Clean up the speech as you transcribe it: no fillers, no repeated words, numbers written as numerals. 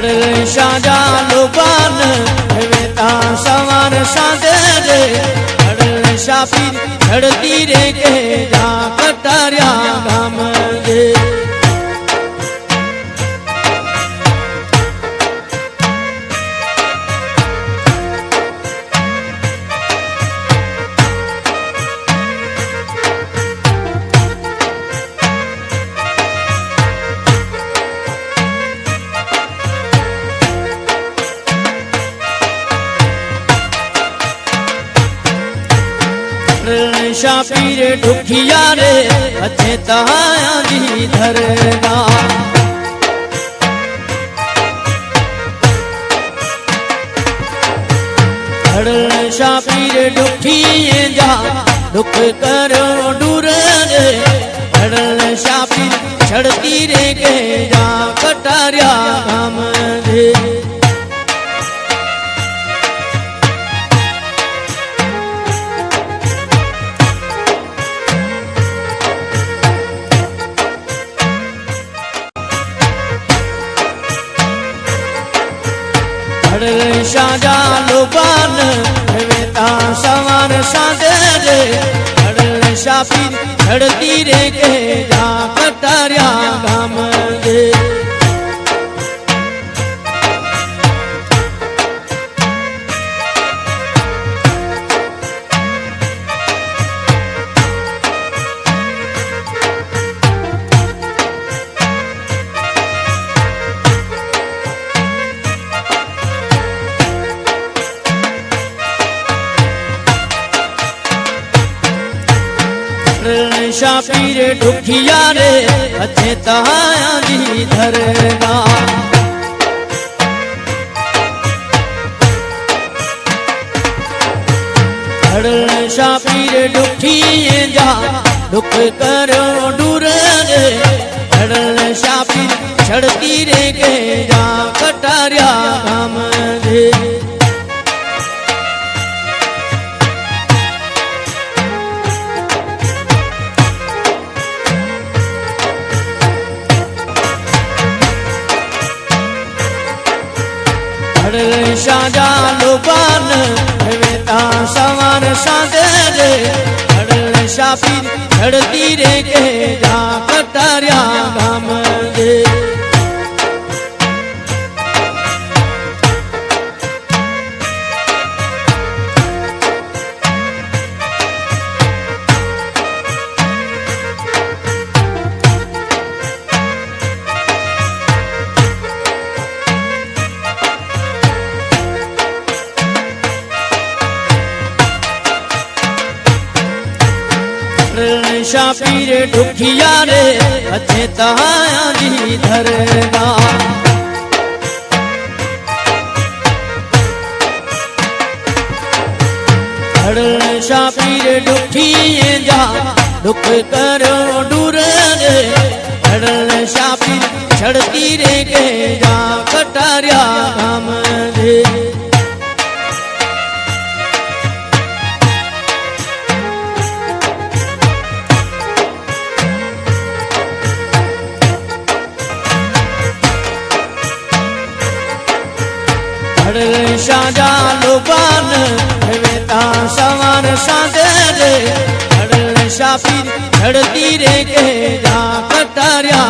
धड़ शाजा लोबान वेता सवार सादे रे धड़ शापी धड़ती रे के जा कटारिया गाम दे शापी रे दुखिया रे अच्छे तहाया दी धरना धड़ शापी रे दुखिए जा दुख करो दूर रे धड़ शापी छड़ती रे के जा कटारिया काम दे धड़ शाजा लोबान वेता सवार सादे रे धड़ शापी धड़ती रे के जा कटारिया गाम दे शापी रे दुखिया रे अच्छे तहाया दी धरना धड़ शापी रे दुखिए जा दुख करो दूर रे धड़ शापी छड़ती रे के जा कटारिया काम दे धड़ शाजा लोबान वेता सवार सादे रे धड़ शापी धड़ती रे के जा कटारिया गाम दे शापी रे दुखिया रे अच्छे तहाया दी धरना धड़ शापी रे दुखिए जा दुख करो दूर रे धड़ शापी छड़ती रे के जा कटारिया काम दे धड़ शाजा लोबान वेता सवार सादे रे धड़ शापी धड़ती रे के जा कटारिया